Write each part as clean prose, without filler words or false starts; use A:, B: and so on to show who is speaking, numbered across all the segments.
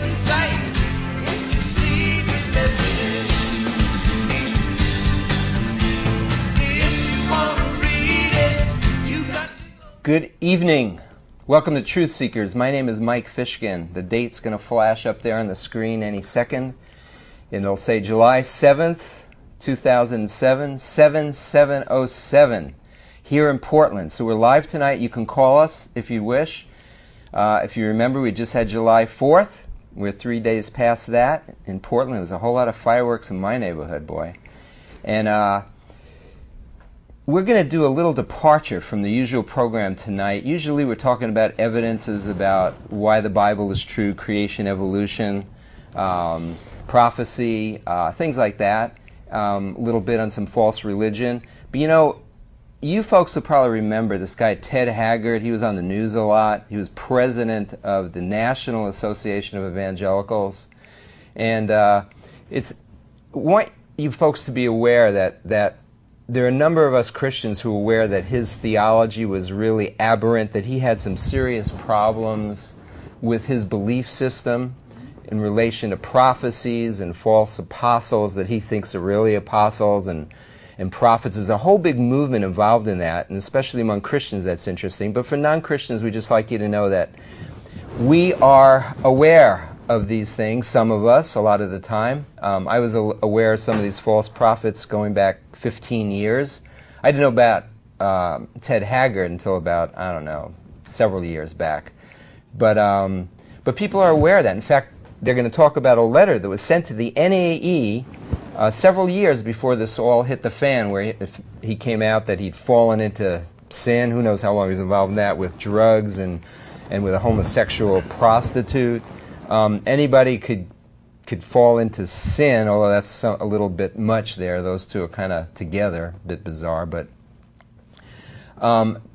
A: insight into secret messages. If you want to read it, you got to...
B: Good evening. Welcome to Truth Seekers. My name is Mike Fishkin. The date's going to flash up there on the screen any second. And it'll say July 7th, 2007, 7707, here in Portland. So we're live tonight. You can call us if you wish. If you remember, we just had July 4th. We're 3 days past that in Portland. There was a whole lot of fireworks in my neighborhood, boy. And we're going to do a little departure from the usual program tonight. Usually we're talking about evidences about why the Bible is true, creation, evolution, prophecy, things like that. A little bit on some false religion. But you know, you folks will probably remember this guy Ted Haggard. He was on the news a lot. He was president of the National Association of Evangelicals. And I want you folks to be aware that there are a number of us Christians who are aware that his theology was really aberrant, that he had some serious problems with his belief system in relation to prophecies and false apostles that he thinks are really apostles and prophets. There's a whole big movement involved in that, and especially among Christians that's interesting. But for non-Christians, we just like you to know that we are aware of these things, some of us, a lot of the time. I was aware of some of these false prophets going back 15 years. I didn't know about Ted Haggard until about, I don't know, several years back. But people are aware of that. In fact, they're going to talk about a letter that was sent to the NAE several years before this all hit the fan, where he came out that he'd fallen into sin. Who knows how long he was involved in that, with drugs and with a homosexual prostitute. Anybody could fall into sin, although that's a little bit much there. Those two are kind of together, a bit bizarre. But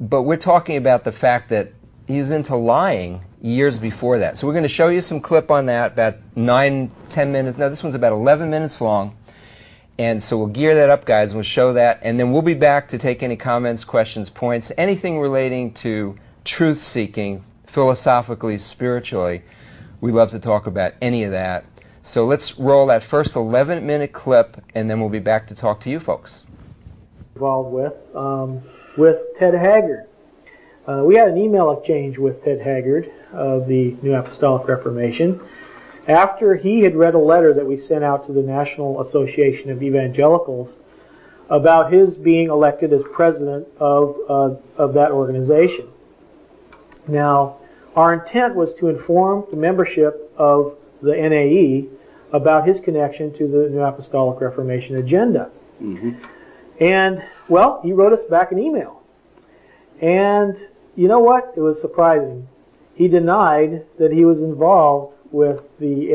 B: we're talking about the fact that he was into lying years before that. So we're going to show you some clip on that, about 9-10 minutes. No, this one's about 11 minutes long. And so we'll gear that up, guys, and we'll show that. And then we'll be back to take any comments, questions, points, anything relating to truth-seeking, philosophically, spiritually. We love to talk about any of that. So let's roll that first 11-minute clip, and then we'll be back to talk to you folks.
C: Involved with Ted Haggard. We had an email exchange with Ted Haggard of the New Apostolic Reformation after he had read a letter that we sent out to the National Association of Evangelicals about his being elected as president of that organization. Now, our intent was to inform the membership of the NAE about his connection to the New Apostolic Reformation agenda. Mm-hmm. And, well, he wrote us back an email. And you know what? It was surprising. He denied that he was involved with the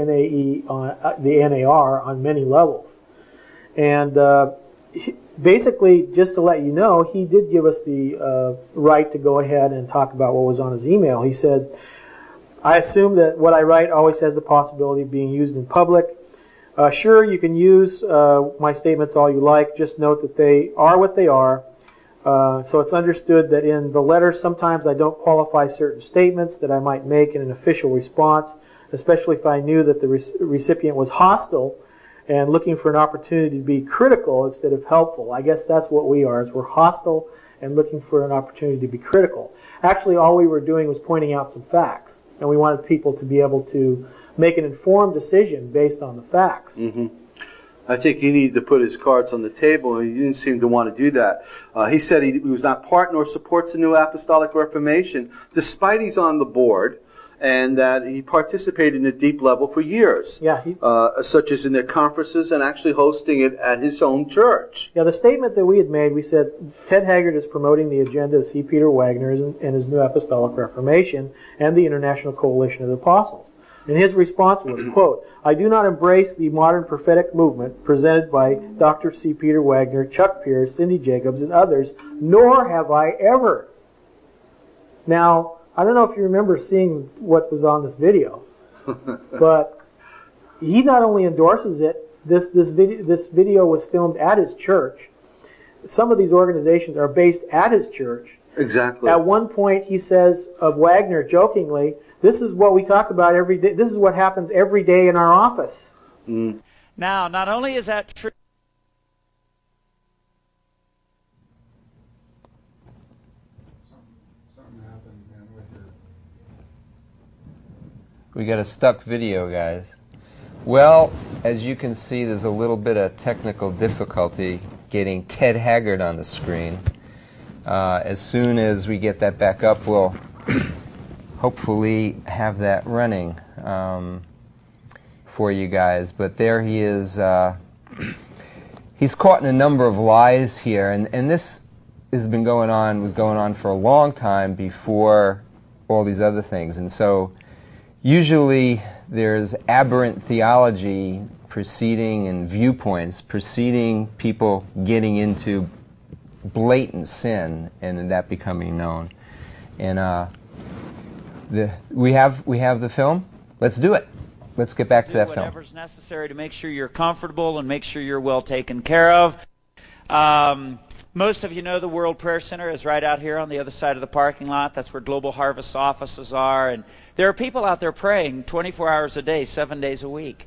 C: the NAR on many levels. And basically, just to let you know, he did give us the right to go ahead and talk about what was on his email. He said, I assume that what I write always has the possibility of being used in public. Sure, you can use my statements all you like. Just note that they are what they are. So it's understood that in the letter, sometimes I don't qualify certain statements that I might make in an official response, especially if I knew that the recipient was hostile and looking for an opportunity to be critical instead of helpful. I guess that's what we are, is we're hostile and looking for an opportunity to be critical. Actually, all we were doing was pointing out some facts, and we wanted people to be able to make an informed decision based on the facts.
D: Mm-hmm. I think he needed to put his cards on the table, and he didn't seem to want to do that. He said he was not part nor supports the New Apostolic Reformation, despite he's on the board, and that he participated in a deep level for years, such as in their conferences and actually hosting it at his own church.
C: Yeah, the statement that we had made, we said, Ted Haggard is promoting the agenda of C. Peter Wagner and his New Apostolic Reformation and the International Coalition of the Apostles. And his response was, quote, I do not embrace the modern prophetic movement presented by Dr. C. Peter Wagner, Chuck Pierce, Cindy Jacobs, and others, nor have I ever. Now, I don't know if you remember seeing what was on this video, but he not only endorses it, this video was filmed at his church. Some of these organizations are based at his church.
D: Exactly.
C: At one point, he says of Wagner, jokingly, This is what we talk about every day. This is what happens every day in our office.
D: Mm.
E: Now, not only is that true,
B: We got a stuck video, guys. Well, as you can see, there's a little bit of technical difficulty getting Ted Haggard on the screen. As soon as we get that back up, we'll hopefully have that running for you guys. But there he is. He's caught in a number of lies here, and this was going on for a long time before all these other things. And so usually there's aberrant theology preceding and viewpoints preceding people getting into blatant sin and that becoming known. And we have the film. Let's do it. Let's get back to that film.
E: Whatever's necessary to make sure you're comfortable and make sure you're well taken care of. Most of you know the World Prayer Center is right out here on the other side of the parking lot. That's where Global Harvest offices are. And there are people out there praying 24 hours a day, 7 days a week.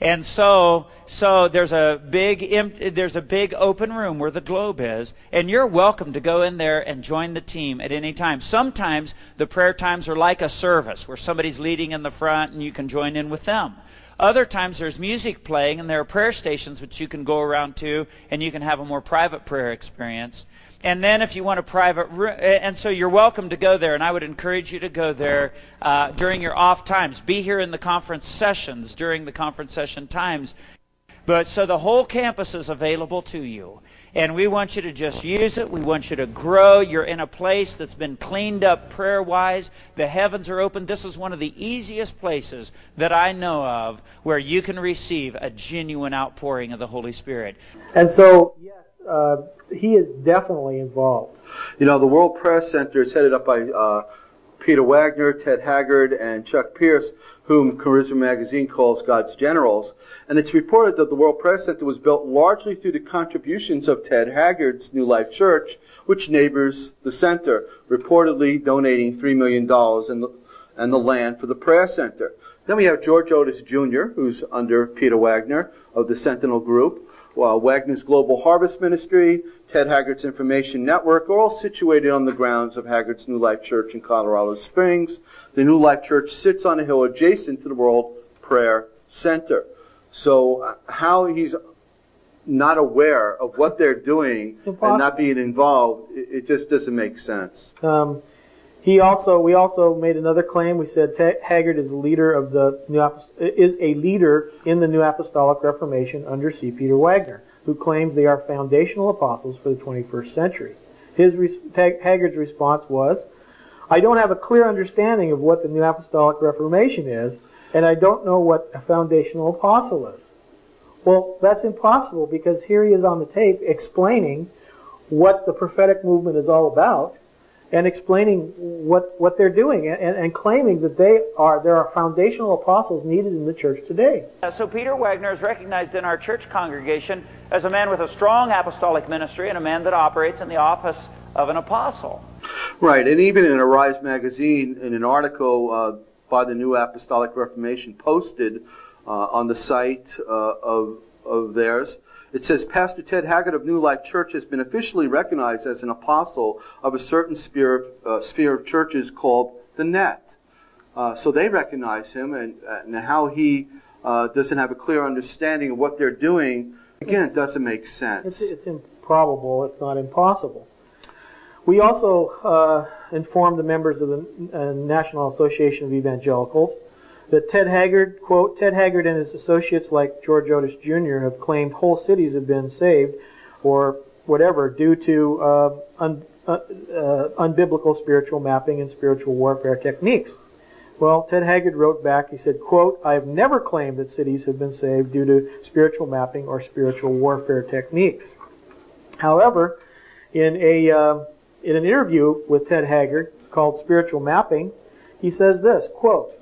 E: And so there's a big open room where the globe is, and you're welcome to go in there and join the team at any time. Sometimes the prayer times are like a service where somebody's leading in the front and you can join in with them. Other times there's music playing and there are prayer stations which you can go around to and you can have a more private prayer experience. And then if you want a private room, and so you're welcome to go there, and I would encourage you to go there during your off times. Be here in the conference sessions during the conference session times. But so the whole campus is available to you. And we want you to just use it. We want you to grow. You're in a place that's been cleaned up prayer-wise. The heavens are open. This is one of the easiest places that I know of where you can receive a genuine outpouring of the Holy Spirit.
C: And so, yes, he is definitely involved.
D: You know, the World Prayer Center is headed up by Peter Wagner, Ted Haggard, and Chuck Pierce, whom Charisma Magazine calls God's Generals. And it's reported that the World Prayer Center was built largely through the contributions of Ted Haggard's New Life Church, which neighbors the center, reportedly donating $3 million and the land for the prayer center. Then we have George Otis Jr., who's under Peter Wagner of the Sentinel Group, Wagner's Global Harvest Ministry, Ted Haggard's Information Network, are all situated on the grounds of Haggard's New Life Church in Colorado Springs. The New Life Church sits on a hill adjacent to the World Prayer Center. So how he's not aware of what they're doing and not being involved, it just doesn't make sense.
C: We also made another claim. We said Haggard is a leader of a leader in the New Apostolic Reformation under C. Peter Wagner, who claims they are foundational apostles for the 21st century. Haggard's response was, "I don't have a clear understanding of what the New Apostolic Reformation is, and I don't know what a foundational apostle is." Well, that's impossible, because here he is on the tape explaining what the prophetic movement is all about, and explaining what they're doing, and claiming that there are foundational apostles needed in the church today.
E: So Peter Wagner is recognized in our church congregation as a man with a strong apostolic ministry and a man that operates in the office of an apostle.
D: Right, and even in Arise magazine, in an article by the New Apostolic Reformation posted on the site of theirs, it says, Pastor Ted Haggard of New Life Church has been officially recognized as an apostle of a certain sphere of churches called the Net. So they recognize him, and how he doesn't have a clear understanding of what they're doing, again, it doesn't make sense.
C: It's improbable, if not impossible. We also informed the members of the National Association of Evangelicals that Ted Haggard, quote, Ted Haggard and his associates like George Otis Jr. have claimed whole cities have been saved, or whatever, due to unbiblical spiritual mapping and spiritual warfare techniques. Well, Ted Haggard wrote back, he said, quote, I have never claimed that cities have been saved due to spiritual mapping or spiritual warfare techniques. However, in an interview with Ted Haggard called Spiritual Mapping, he says this, quote,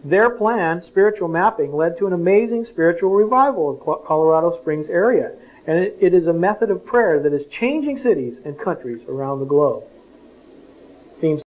C: their plan, spiritual mapping, led to an amazing spiritual revival of Colorado Springs area, and it is a method of prayer that is changing cities and countries around the globe. Seems